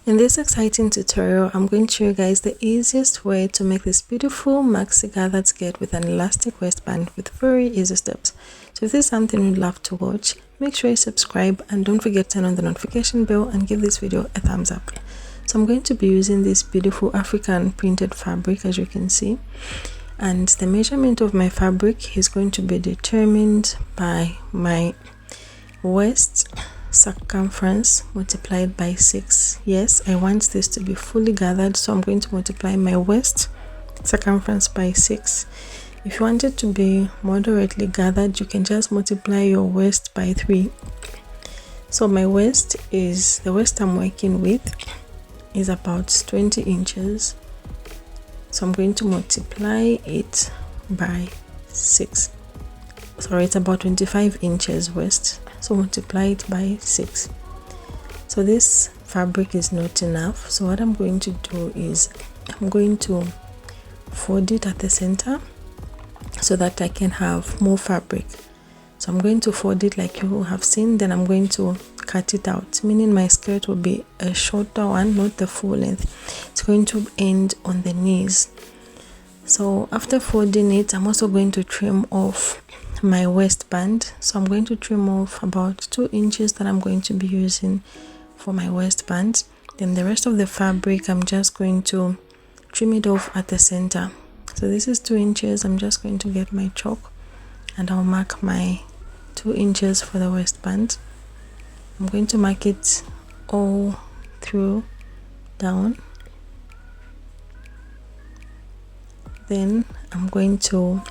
In this exciting tutorial, I'm going to show you guys the easiest way to make this beautiful maxi gathered skirt with an elastic waistband with very easy steps. So if this is something you'd love to watch, make sure you subscribe and don't forget to turn on the notification bell and give this video a thumbs up. So I'm going to be using this beautiful African printed fabric, as you can see, and the measurement of my fabric is going to be determined by my waist circumference multiplied by 6. Yes, I want this to be fully gathered, so I'm going to multiply my waist circumference by 6. If you want it to be moderately gathered, you can just multiply your waist by 3. So my waist is, the waist I'm working with is about 20 inches, so I'm going to multiply it by 6. Sorry, it's about 25 inches waist, so multiply it by 6. So this fabric is not enough, so what I'm going to do is I'm going to fold it at the center so that I can have more fabric. So I'm going to fold it like you have seen, then I'm going to cut it out, meaning my skirt will be a shorter one, not the full length. It's going to end on the knees. So after folding it, I'm also going to trim off my waistband. So I'm going to trim off about 2 inches that I'm going to be using for my waistband. Then the rest of the fabric, I'm just going to trim it off at the center. So this is 2 inches. I'm just going to get my chalk and I'll mark my 2 inches for the waistband. I'm going to mark it all through down. Then I'm going to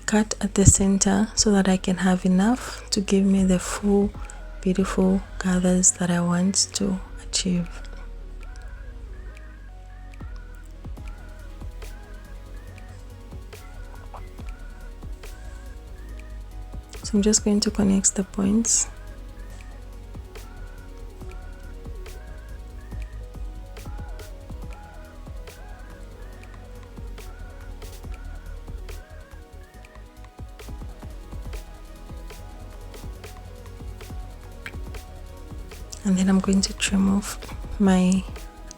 cut at the center so that I can have enough to give me the full beautiful gathers that I want to achieve. So I'm just going to connect the points. And then I'm going to trim off my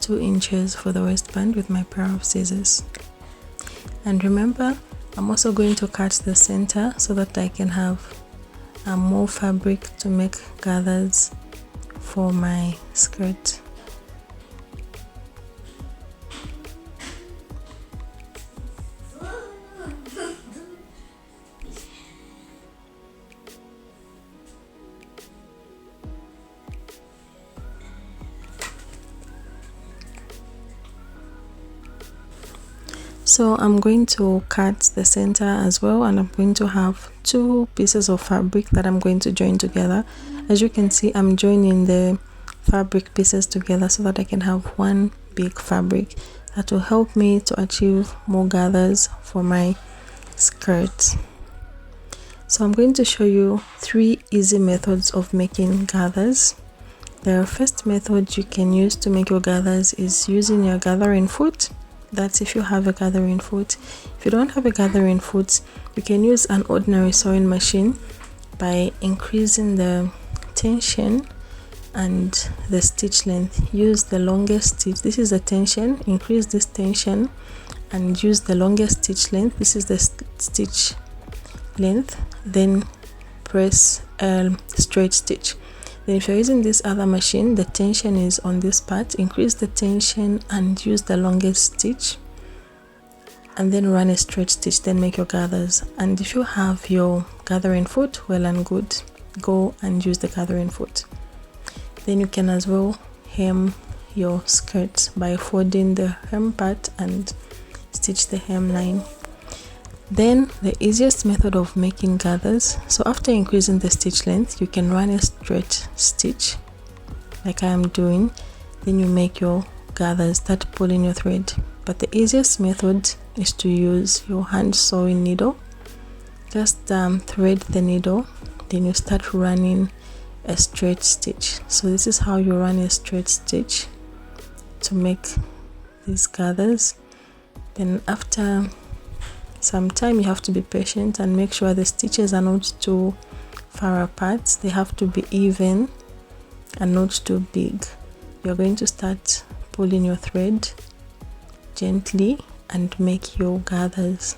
2 inches for the waistband with my pair of scissors. And remember, I'm also going to cut the center so that I can have more fabric to make gathers for my skirt. So I'm going to cut the center as well, and I'm going to have 2 pieces of fabric that I'm going to join together. As you can see, I'm joining the fabric pieces together so that I can have one big fabric that will help me to achieve more gathers for my skirt. So I'm going to show you 3 easy methods of making gathers. The first method you can use to make your gathers is using your gathering foot. That's if you have a gathering foot. If you don't have a gathering foot, you can use an ordinary sewing machine by increasing the tension and the stitch length. Use the longest stitch. This is the tension. Increase this tension and use the longest stitch length. This is the stitch length. Then press straight stitch. Then if you're using this other machine, the tension is on this part. Increase the tension and use the longest stitch and then run a straight stitch, then make your gathers. And if you have your gathering foot, well and good, go and use the gathering foot. Then you can as well hem your skirt by folding the hem part and stitch the hemline. Then the easiest method of making gathers, so after increasing the stitch length, you can run a straight stitch like I am doing. Then you make your gathers, start pulling your thread. But the easiest method is to use your hand sewing needle. Just thread the needle, then you start running a straight stitch. So this is how you run a straight stitch to make these gathers. Then after some time, you have to be patient and make sure the stitches are not too far apart. They have to be even and not too big. you're going to start pulling your thread gently and make your gathers.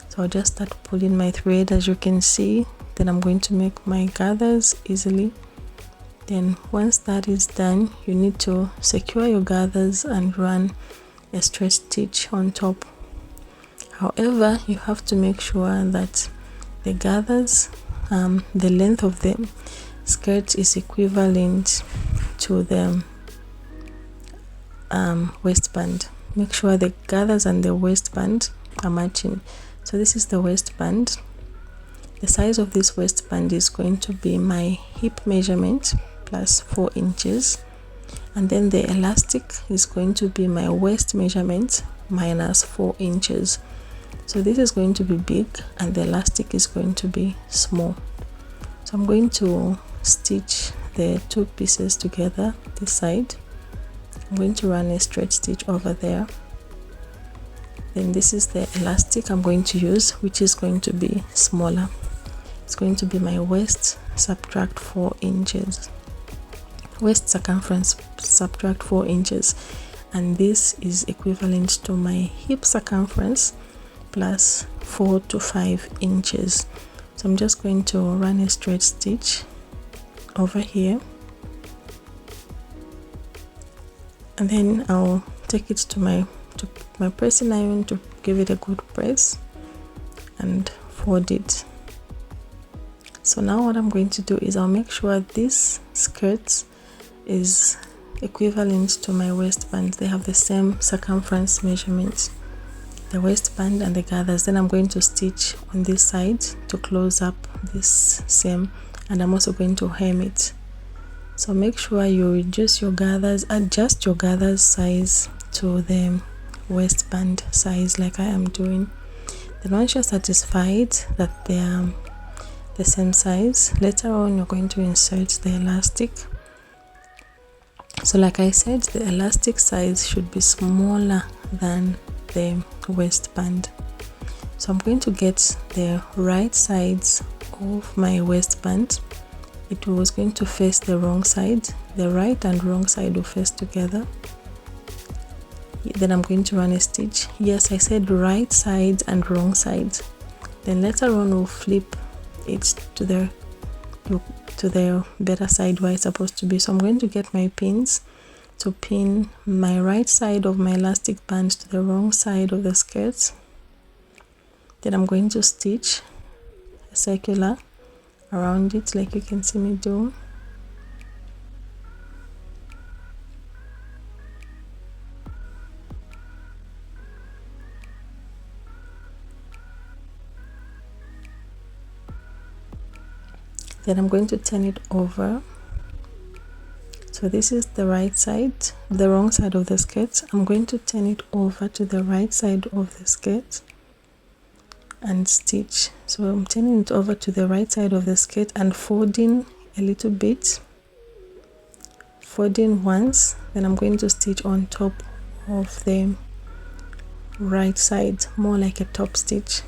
So I'll just start pulling my thread, as you can see. Then I'm going to make my gathers easily. Then once that is done, you need to secure your gathers and run a stretch stitch on top. However, you have to make sure that the gathers, the length of the skirt is equivalent to the waistband. Make sure the gathers and the waistband are matching. So this is the waistband. The size of this waistband is going to be my hip measurement plus 4 inches, and then the elastic is going to be my waist measurement minus 4 inches. So this is going to be big and the elastic is going to be small. So I'm going to stitch the two pieces together this side. I'm going to run a straight stitch over there. Then this is the elastic I'm going to use, which is going to be smaller. It's going to be my waist subtract 4 inches. Waist circumference subtract 4 inches, and this is equivalent to my hip circumference plus 4 to 5 inches. So I'm just going to run a straight stitch over here, and then I'll take it to my pressing iron to give it a good press and fold it. So now what I'm going to do is I'll make sure this skirt is equivalent to my waistband. They have the same circumference measurements, the waistband and the gathers. Then I'm going to stitch on this side to close up this seam, and I'm also going to hem it. So make sure you reduce your gathers, adjust your gathers size to the waistband size like I am doing. Then once you're satisfied that they are the same size, later on you're going to insert the elastic. So like I said, the elastic size should be smaller than the waistband. So I'm going to get the right sides of my waistband. It was going to face the wrong side. The right and wrong side will face together. Then I'm going to run a stitch. Yes, I said right side and wrong side. Then later on we'll flip it to the better side where it's supposed to be. So I'm going to get my pins to pin my right side of my elastic band to the wrong side of the skirt. Then I'm going to stitch a circular around it like you can see me do. Then I'm going to turn it over. So this is the right side, the wrong side of the skirt. I'm going to turn it over to the right side of the skirt and stitch. So I'm turning it over to the right side of the skirt and folding a little bit, folding once. Then I'm going to stitch on top of the right side, more like a top stitch.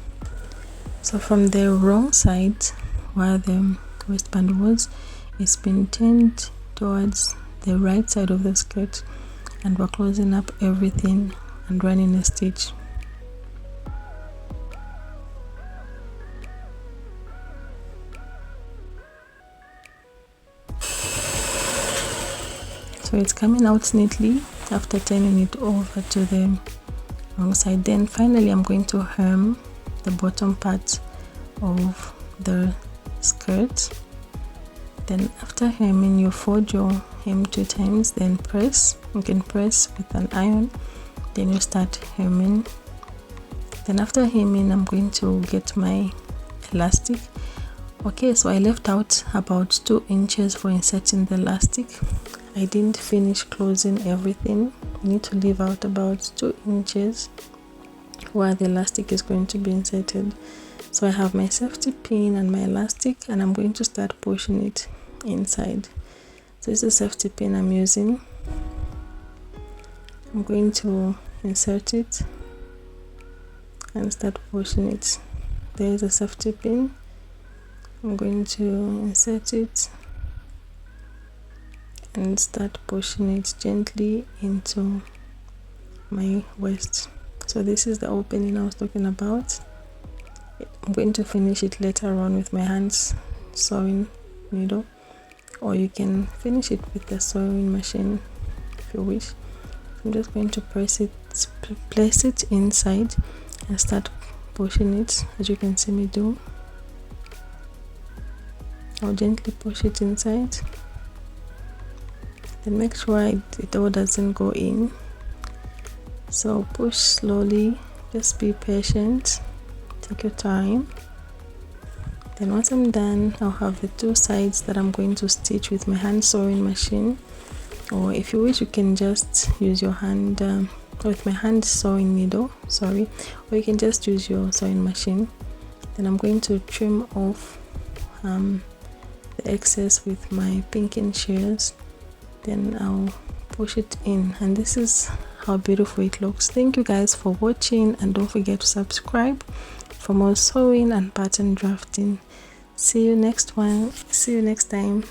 So from the wrong side where the waistband was, it's been turned towards the right side of the skirt, and we're closing up everything and running a stitch. So it's coming out neatly after turning it over to the wrong side. Then finally I'm going to hem the bottom part of the skirt. Then after hemming, you fold your hem 2 times, then press. You can press with an iron, then you start hemming. Then after hemming, I'm going to get my elastic. Okay, so I left out about 2 inches for inserting the elastic. I didn't finish closing everything. You need to leave out about 2 inches where the elastic is going to be inserted. So I have my safety pin and my elastic, and I'm going to start pushing it inside. So this is the safety pin I'm using. I'm going to insert it and start pushing it. There is a safety pin. I'm going to insert it and start pushing it gently into my waist. So this is the opening I was talking about. I'm going to finish it later on with my hands sewing needle, or you can finish it with the sewing machine if you wish. I'm just going to place it inside and start pushing it, as you can see me do. I'll gently push it inside, then make sure it all doesn't go in. So push slowly, just be patient, take your time. Then once I'm done, I'll have the two sides that I'm going to stitch with my hand sewing machine, or if you wish you can just use your hand with my hand sewing needle, or you can just use your sewing machine. Then I'm going to trim off the excess with my pinking shears, then I'll push it in, and this is how beautiful it looks. Thank you guys for watching, and don't forget to subscribe for more sewing and pattern drafting. See you next time.